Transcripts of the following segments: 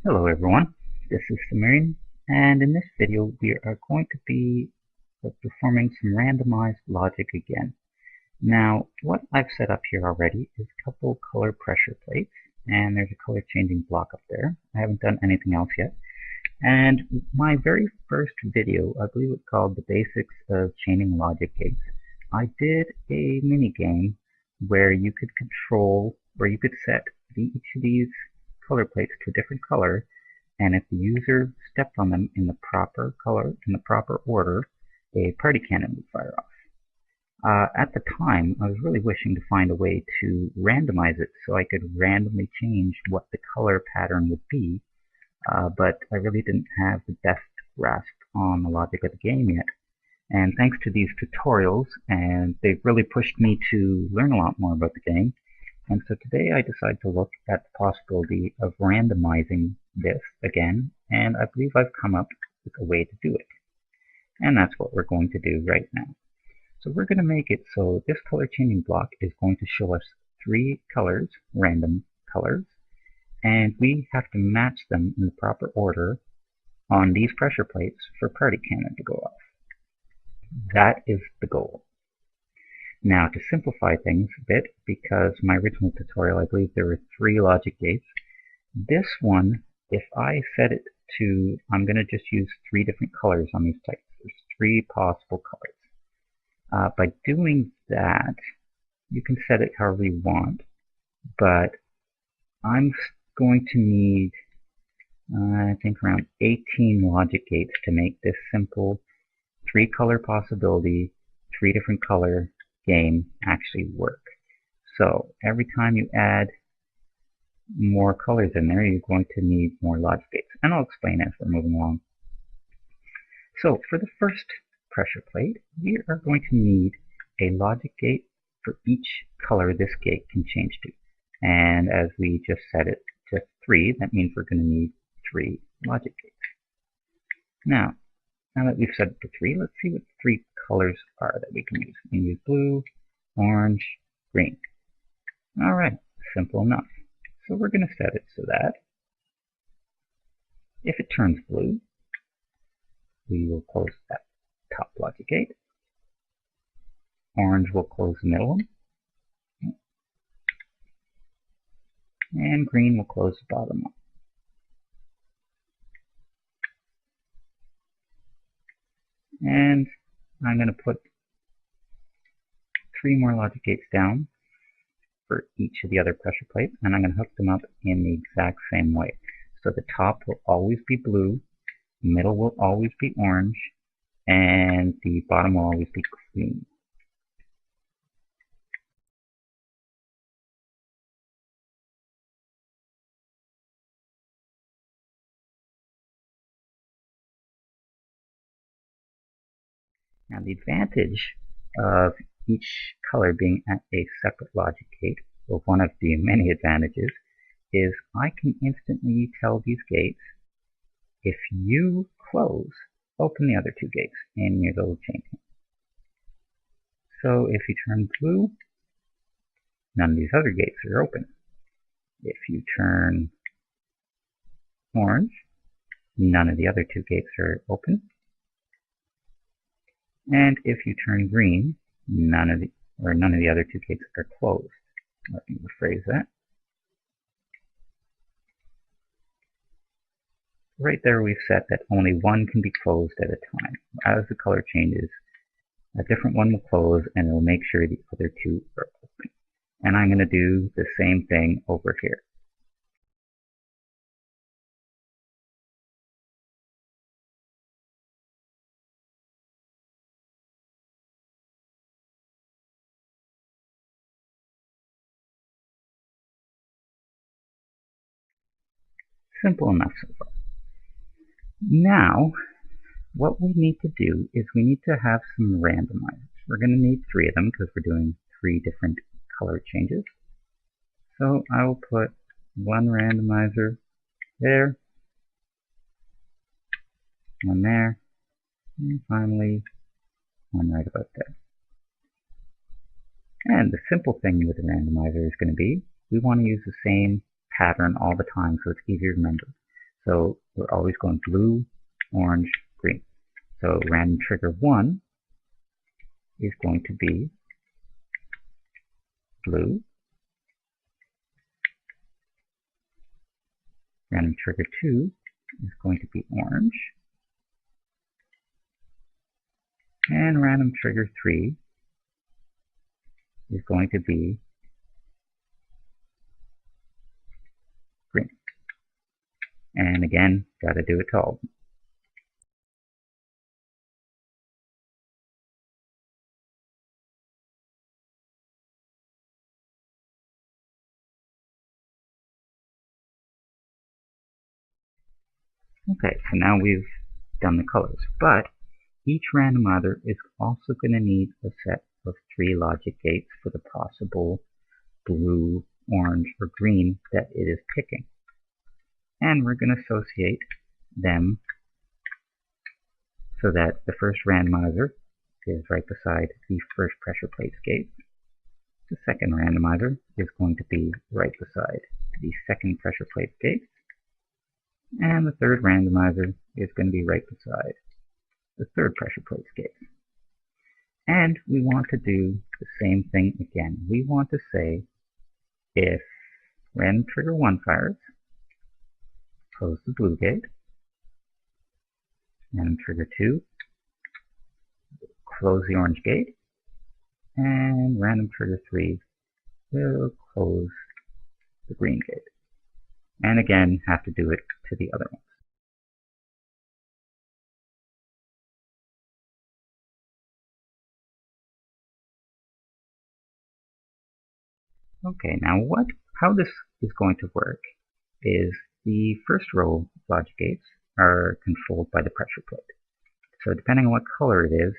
Hello everyone, this is Samarian, and in this video we are going to be performing some randomized logic again. Now, what I've set up here already is a couple color pressure plates, and there's a color changing block up there. I haven't done anything else yet. And my very first video, I believe it's called The Basics of Chaining Logic Gates, I did a mini game where you could set each of these color plates to a different color, and if the user stepped on them in the proper color, in the proper order, a party cannon would fire off. At the time, I was really wishing to find a way to randomize it so I could randomly change what the color pattern would be, but I really didn't have the best grasp on the logic of the game yet. And thanks to these tutorials, and they've really pushed me to learn a lot more about the game. And so today I decided to look at the possibility of randomizing this again, and I believe I've come up with a way to do it. And that's what we're going to do right now. So we're going to make it so this color changing block is going to show us 3 colors, random colors, and we have to match them in the proper order on these pressure plates for party cannon to go off. That is the goal. Now, to simplify things a bit, because my original tutorial, I believe there were 3 logic gates. This one, if I set it to, I'm going to just use 3 different colors on these plates. There's 3 possible colors. By doing that, you can set it however you want, but I'm going to need, I think, around 18 logic gates to make this simple 3 color possibility, 3 different color game actually work. So every time you add more colors in there, you're going to need more logic gates, and I'll explain as we're moving along. So for the first pressure plate, we are going to need a logic gate for each color this gate can change to. And as we just set it to 3, that means we're going to need 3 logic gates. Now that we've set it to 3, let's see what 3 colors are that we can use. We can use blue, orange, green. Alright, simple enough. So we're going to set it so that if it turns blue, we will close that top logic gate. Orange will close the middle one. And green will close the bottom one. And I'm going to put 3 more logic gates down for each of the other pressure plates, and I'm going to hook them up in the exact same way. So the top will always be blue, middle will always be orange, and the bottom will always be green. Now the advantage of each color being at a separate logic gate, or one of the many advantages, is I can instantly tell these gates, if you close, open the other 2 gates in your little chain. So if you turn blue, none of these other gates are open. If you turn orange, none of the other 2 gates are open. And if you turn green, none of the other 2 gates are closed. Let me rephrase that. Right there we've set that only one can be closed at a time. As the color changes, a different one will close and it will make sure the other 2 are open. And I'm going to do the same thing over here. Simple enough so far. Now, what we need to do is we need to have some randomizers. We're going to need 3 of them because we're doing 3 different color changes. So I will put 1 randomizer there, 1 there, and finally 1 right about there. And the simple thing with the randomizer is going to be, we want to use the same pattern all the time so it's easier to remember. So we're always going blue, orange, green. So random trigger 1 is going to be blue. Random trigger 2 is going to be orange. And random trigger 3 is going to be green. And again, got to do it to all of them. Okay, so now we've done the colors, but each randomizer is also going to need a set of 3 logic gates for the possible blue, orange, or green that it is picking. And we're going to associate them so that the first randomizer is right beside the first pressure plate's gate. The second randomizer is going to be right beside the second pressure plate's gate. And the third randomizer is going to be right beside the third pressure plate's gate. And we want to do the same thing again. We want to say if random trigger 1 fires, close the blue gate. Random trigger 2, close the orange gate. And random trigger 3 will close the green gate. And again, have to do it to the other ones. Okay, now how this is going to work is the first row of logic gates are controlled by the pressure plate. So depending on what color it is,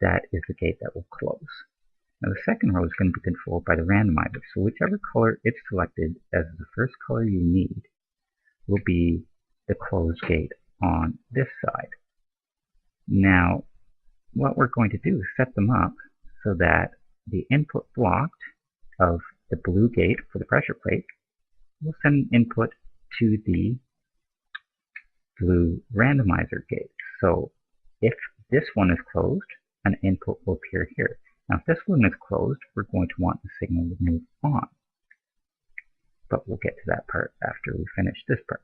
that is the gate that will close. Now the second row is going to be controlled by the randomizer. So whichever color it's selected as the first color you need will be the closed gate on this side. Now what we're going to do is set them up so that the input blocked of the blue gate for the pressure plate will send input to the blue randomizer gate. So if this one is closed, an input will appear here. Now if this one is closed, we're going to want the signal to move on. But we'll get to that part after we finish this part.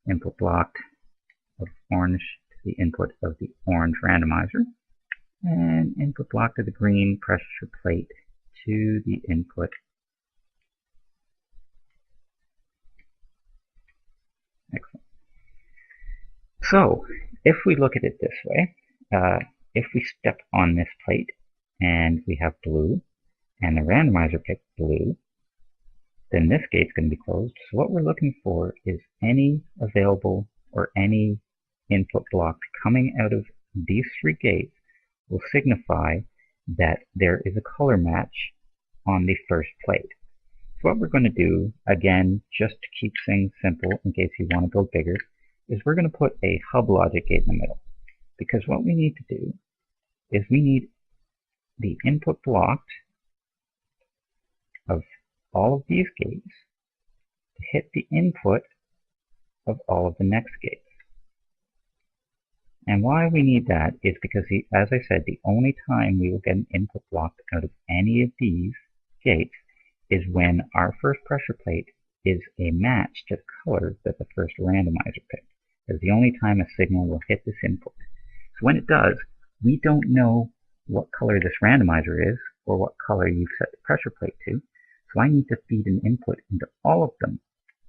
Input blocked of orange to the input of the orange randomizer, and input blocked of the green pressure plate to the input. Excellent. So if we look at it this way, if we step on this plate and we have blue and the randomizer picked blue, then this gate's going to be closed. So what we're looking for is any available or any input block coming out of these 3 gates will signify that there is a color match on the first plate. So what we're going to do, again, just to keep things simple in case you want to go bigger, is we're going to put a hub logic gate in the middle. Because what we need to do is we need the input blocked of all of these gates to hit the input of all of the next gates. And why we need that is because, as I said, the only time we will get an input blocked out of any of these gates is when our first pressure plate is a match to the color that the first randomizer picked. It's the only time a signal will hit this input. So when it does, we don't know what color this randomizer is or what color you've set the pressure plate to. So I need to feed an input into all of them.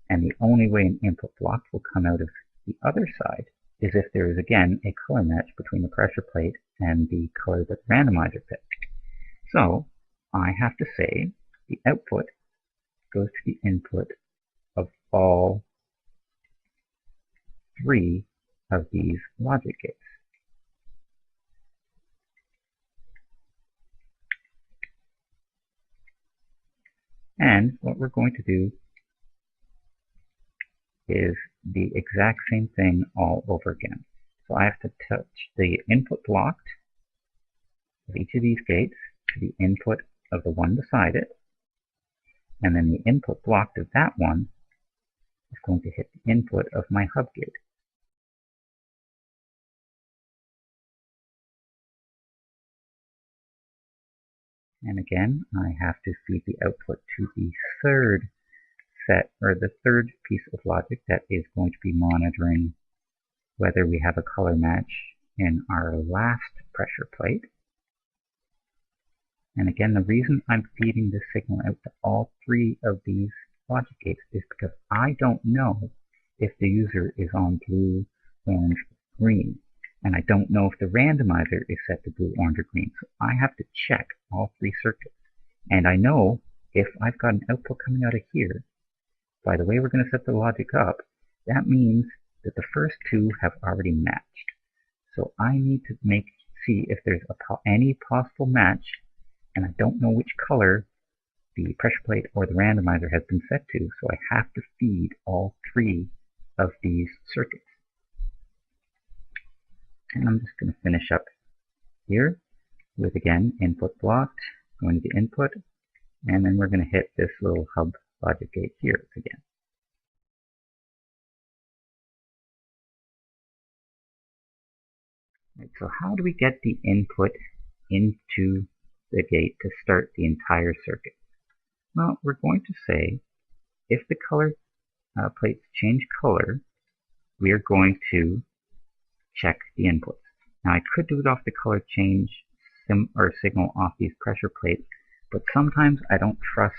And the only way an input block will come out of the other side is if there is, again, a color match between the pressure plate and the color that the randomizer picked. So I have to say the output goes to the input of all 3 of these logic gates. And what we're going to do is the exact same thing all over again. So I have to touch the input blocked of each of these gates to the input of the one beside it, and then the input blocked of that one is going to hit the input of my hub gate. And again, I have to feed the output to the third set, or the third piece of logic that is going to be monitoring whether we have a color match in our last pressure plate. And again, the reason I'm feeding this signal out to all three of these logic gates is because I don't know if the user is on blue, orange, green. And I don't know if the randomizer is set to blue, orange, or green. So I have to check all three circuits. And I know if I've got an output coming out of here, by the way we're going to set the logic up, that means that the first two have already matched. So I need to see if there's any possible match, and I don't know which color the pressure plate or the randomizer has been set to, so I have to feed all three of these circuits. And I'm just going to finish up here with, again, input blocked, going to the input, and then we're going to hit this little hub logic gate here again. Right, so how do we get the input into the gate to start the entire circuit? Well, we're going to say if the color plates change color, we are going to check the inputs. Now I could do it off the color change signal off these pressure plates, but sometimes I don't trust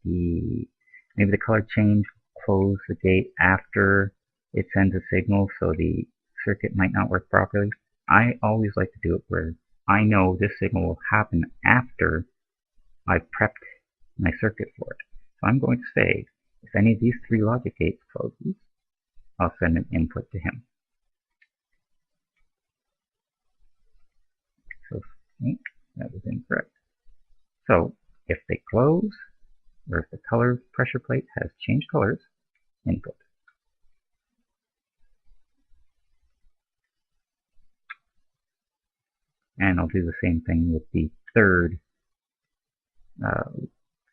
maybe the color change close the gate after it sends a signal, so the circuit might not work properly. I always like to do it where I know this signal will happen after I've prepped my circuit for it. So I'm going to say, if any of these three logic gates closes, I'll send an input to him. So that was incorrect. So if they close, or if the color pressure plate has changed colors, input. And I'll do the same thing with the third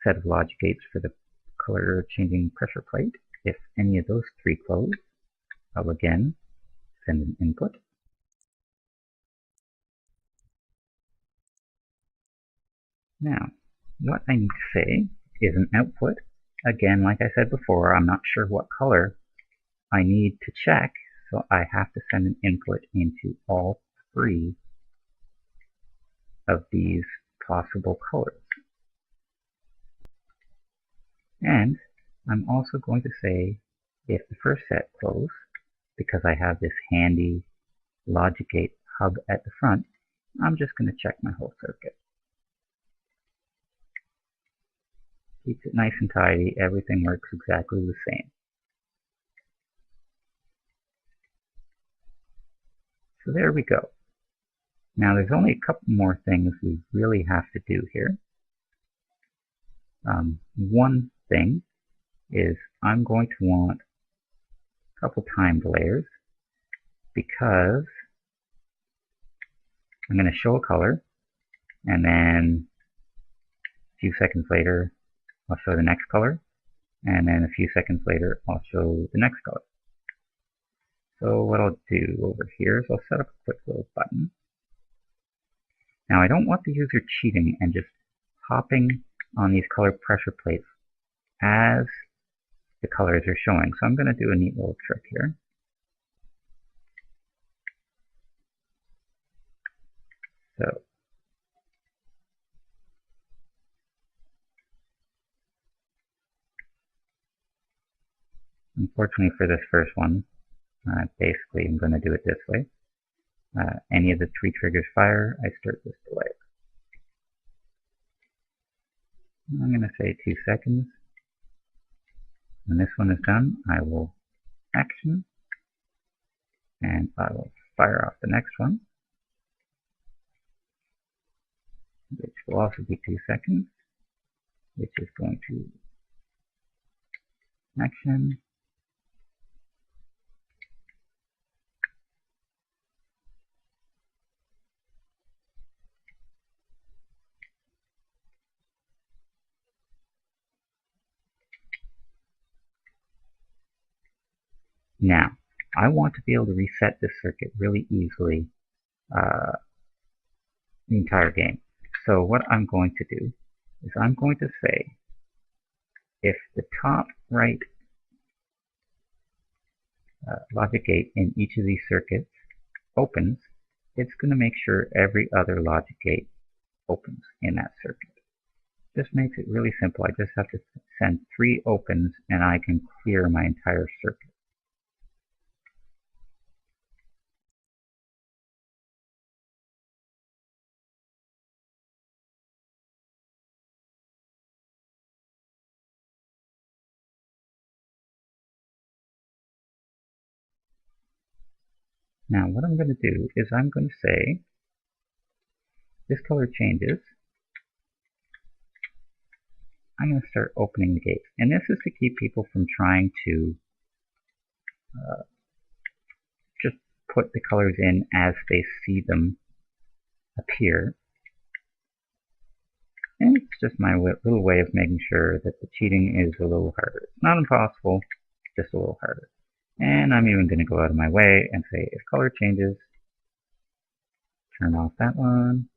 set of logic gates for the color changing pressure plate. If any of those three close, I'll again send an input. Now, what I need to say is an output. Again, like I said before, I'm not sure what color I need to check, so I have to send an input into all three of these possible colors. And I'm also going to say if the first set close, because I have this handy logic gate hub at the front, I'm just going to check my whole circuit. Keeps it nice and tidy, everything works exactly the same. So there we go. Now there's only a couple more things we really have to do here. One thing is I'm going to want a couple timed layers, because I'm going to show a color, and then a few seconds later I'll show the next color, and then a few seconds later I'll show the next color. So what I'll do over here is I'll set up a quick little button. Now I don't want the user cheating and just hopping on these color pressure plates as the colors are showing. So I'm going to do a neat little trick here. So unfortunately for this first one, basically I'm going to do it this way. Any of the three triggers fire, I start this delay. I'm going to say 2 seconds. When this one is done, I will action, and I will fire off the next one, which will also be 2 seconds, which is going to action, Now, I want to be able to reset this circuit really easily the entire game. So what I'm going to do is I'm going to say if the top right logic gate in each of these circuits opens, it's going to make sure every other logic gate opens in that circuit. This makes it really simple. I just have to send 3 opens and I can clear my entire circuit. Now what I'm going to do is I'm going to say this color changes. I'm going to start opening the gates. And this is to keep people from trying to just put the colors in as they see them appear. And it's just my little way of making sure that the cheating is a little harder. It's not impossible, just a little harder. And I'm even going to go out of my way and say if color changes, turn off that one.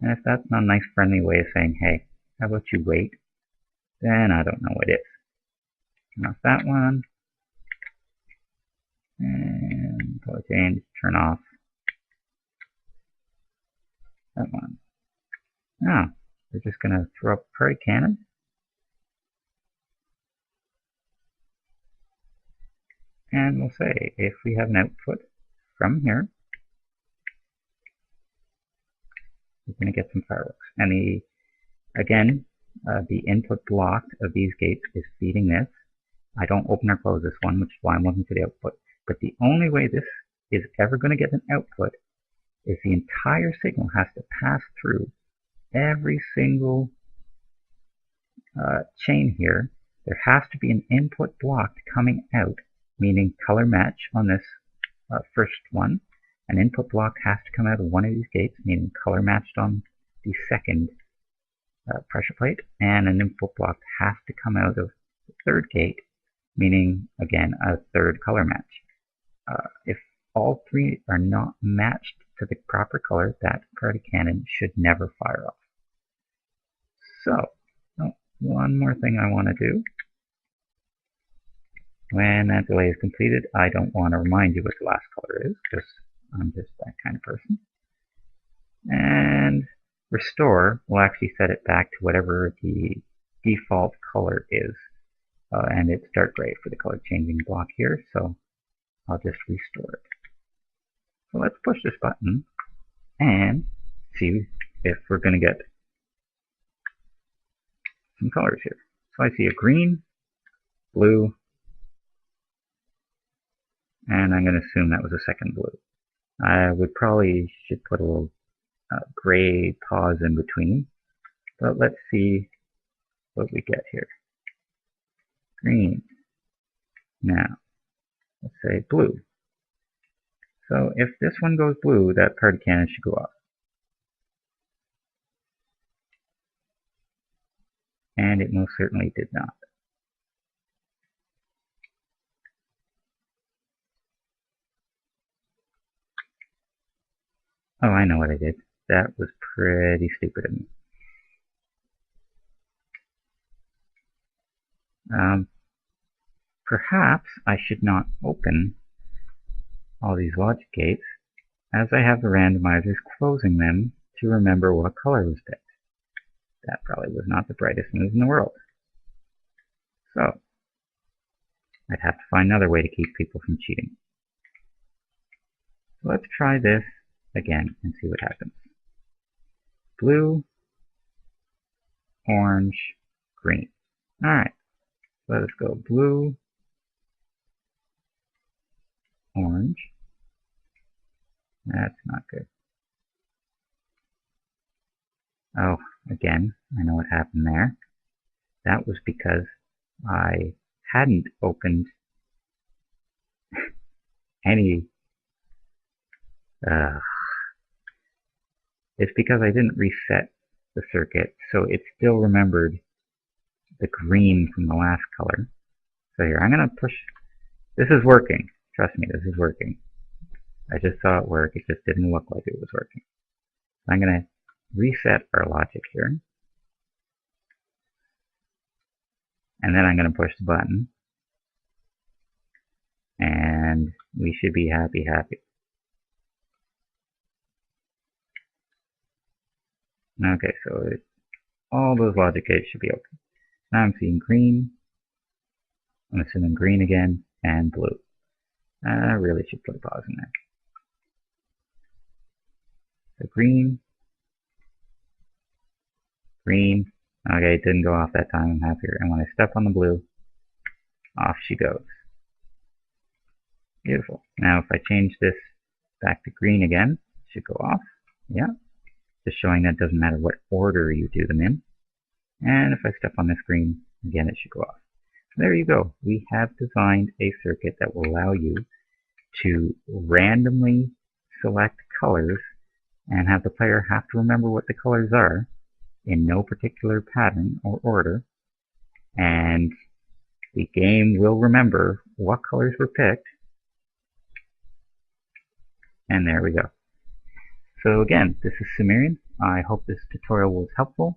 And if that's not a nice friendly way of saying, hey, how about you wait, then I don't know what it is. Turn off that one. And color change, turn off that one. Now, we're just going to throw up a prairie cannon. And we'll say if we have an output from here, we're going to get some fireworks. And again, the input block of these gates is feeding this. I don't open or close this one, which is why I'm looking for the output. But the only way this is ever going to get an output is the entire signal has to pass through every single chain here. There has to be an input block coming out, meaning color match on this first one. An input block has to come out of one of these gates, meaning color matched on the second pressure plate, and an input block has to come out of the third gate, meaning, again, a third color match. If all 3 are not matched to the proper color, that party cannon should never fire off. So, one more thing I want to do. When that delay is completed, I don't want to remind you what the last color is, because I'm just that kind of person. And restore will actually set it back to whatever the default color is. And it's dark gray for the color changing block here, so I'll just restore it. So let's push this button and see if we're going to get some colors here. So I see a green, blue, and I'm going to assume that was a second blue. I would probably should put a little gray pause in between, but let's see what we get here. Green. Now, let's say blue. So if this one goes blue, that party cannon should go off. And it most certainly did not. Oh, I know what I did. That was pretty stupid of me. Perhaps I should not open all these logic gates, as I have the randomizers closing them to remember what color was picked. That probably was not the brightest move in the world. So, I'd have to find another way to keep people from cheating. So let's try this again and see what happens. Blue, orange, green. Alright, let us go blue, orange. That's not good. Oh, again, I know what happened there. That was because I hadn't opened any... It's because I didn't reset the circuit, so it still remembered the green from the last color. So here, I'm going to push. This is working. Trust me, this is working. I just saw it work. It just didn't look like it was working. So I'm going to reset our logic here. And then I'm going to push the button. And we should be happy. Okay, so all those logic gates should be okay. Now I'm seeing green. I'm assuming green again, and blue. I really should put a pause in there. So green. Okay, it didn't go off that time. I'm happier. And when I step on the blue, off she goes. Beautiful. Now if I change this back to green again, it should go off. Yeah. Just showing that it doesn't matter what order you do them in. And if I step on this green, again it should go off. There you go. We have designed a circuit that will allow you to randomly select colors and have the player have to remember what the colors are in no particular pattern or order, and the game will remember what colors were picked, and there we go. So again, this is Sumerian. I hope this tutorial was helpful.